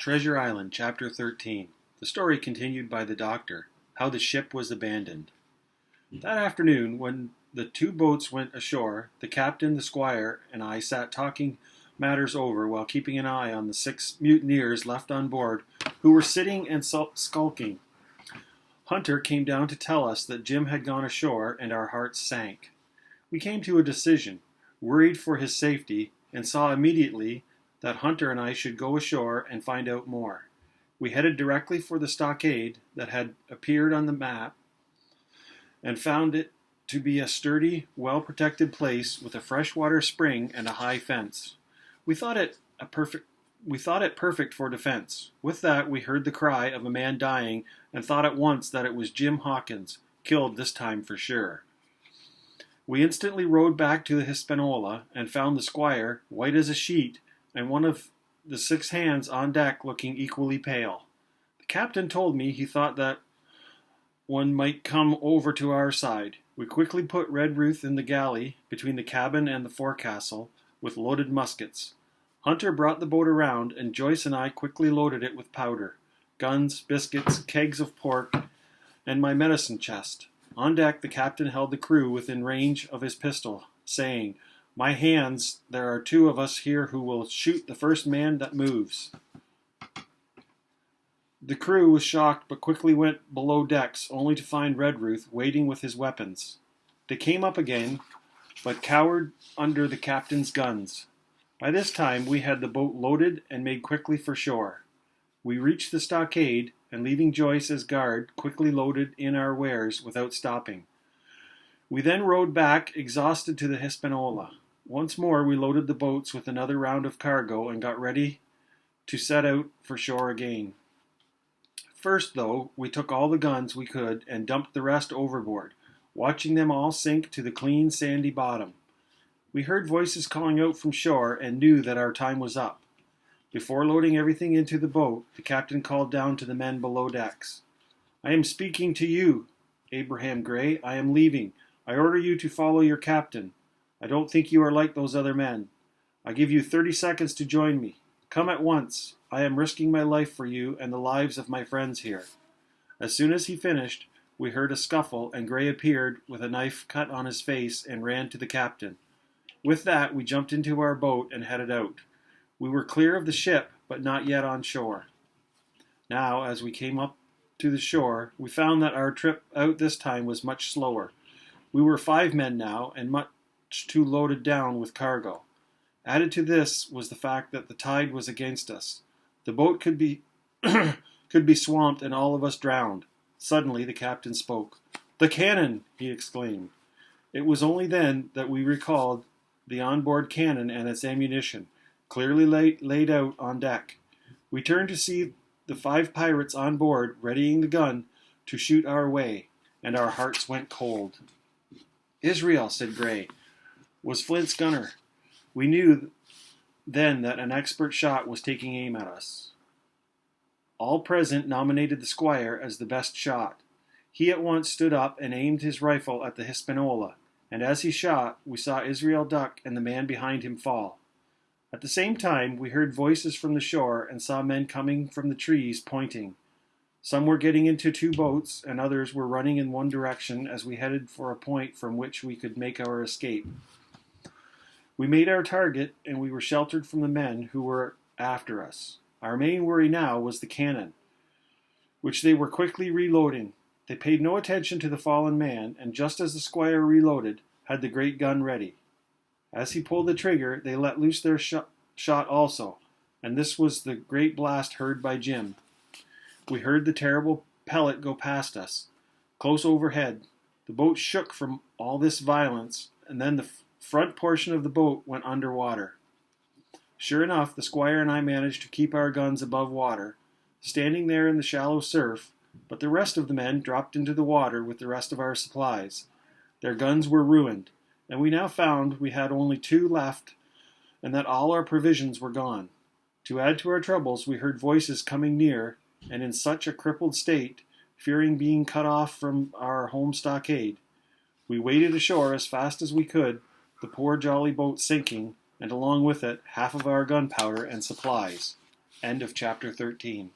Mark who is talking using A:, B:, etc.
A: Treasure Island, Chapter 13. The story continued by the doctor. How the ship was abandoned. That afternoon, when the two boats went ashore, the captain, the squire, and I sat talking matters over while keeping an eye on the 6 mutineers left on board who were sitting and skulking. Hunter came down to tell us that Jim had gone ashore, and our hearts sank. We came to a decision, worried for his safety, and saw immediately that Hunter and I should go ashore and find out more. We headed directly for the stockade that had appeared on the map and found it to be a sturdy, well-protected place with a freshwater spring and a high fence. We thought it perfect for defense. With that, we heard the cry of a man dying and thought at once that it was Jim Hawkins, killed this time for sure. We instantly rowed back to the Hispaniola and found the squire, white as a sheet, and one of the 6 hands on deck looking equally pale. The captain told me he thought that one might come over to our side. We quickly put Redruth in the galley between the cabin and the forecastle with loaded muskets. Hunter brought the boat around, and Joyce and I quickly loaded it with powder, guns, biscuits, kegs of pork, and my medicine chest. On deck, the captain held the crew within range of his pistol, saying, "My hands, there are 2 of us here who will shoot the first man that moves." The crew was shocked but quickly went below decks, only to find Redruth waiting with his weapons. They came up again, but cowered under the captain's guns. By this time we had the boat loaded and made quickly for shore. We reached the stockade, and leaving Joyce as guard, quickly loaded in our wares without stopping. We then rowed back, exhausted, to the Hispaniola. Once more we loaded the boats with another round of cargo and got ready to set out for shore again. First, though, we took all the guns we could and dumped the rest overboard, watching them all sink to the clean, sandy bottom. We heard voices calling out from shore and knew that our time was up. Before loading everything into the boat, the captain called down to the men below decks. "I am speaking to you, Abraham Gray. I am leaving. I order you to follow your captain. I don't think you are like those other men. I give you 30 seconds to join me. Come at once. I am risking my life for you and the lives of my friends here." As soon as he finished, we heard a scuffle, and Gray appeared with a knife cut on his face and ran to the captain. With that, we jumped into our boat and headed out. We were clear of the ship, but not yet on shore. Now, as we came up to the shore, we found that our trip out this time was much slower. We were 5 men now, and much too loaded down with cargo. Added to this was the fact that the tide was against us. The boat could be swamped and all of us drowned. Suddenly the captain spoke. "The cannon!" he exclaimed. It was only then that we recalled the onboard cannon and its ammunition, clearly laid out on deck. We turned to see the 5 pirates on board readying the gun to shoot our way, and our hearts went cold. "Israel," said Gray, "was Flint's gunner. We knew then that an expert shot was taking aim at us. All present nominated the squire as the best shot. He at once stood up and aimed his rifle at the Hispaniola, and as he shot, we saw Israel duck and the man behind him fall. At the same time, we heard voices from the shore and saw men coming from the trees pointing. Some were getting into 2 boats, and others were running in one direction as we headed for a point from which we could make our escape. We made our target, and we were sheltered from the men who were after us. Our main worry now was the cannon, which they were quickly reloading. They paid no attention to the fallen man, and just as the squire reloaded, had the great gun ready. As he pulled the trigger, they let loose their shot also, and this was the great blast heard by Jim. We heard the terrible pellet go past us, close overhead. The boat shook from all this violence, and then the front portion of the boat went under water. Sure enough, the squire and I managed to keep our guns above water, standing there in the shallow surf, but the rest of the men dropped into the water with the rest of our supplies. Their guns were ruined, and we now found we had only 2 left, and that all our provisions were gone. To add to our troubles, we heard voices coming near, and in such a crippled state, fearing being cut off from our home stockade. We waded ashore as fast as we could, the poor jolly boat sinking, and along with it half of our gunpowder and supplies. End of chapter 13.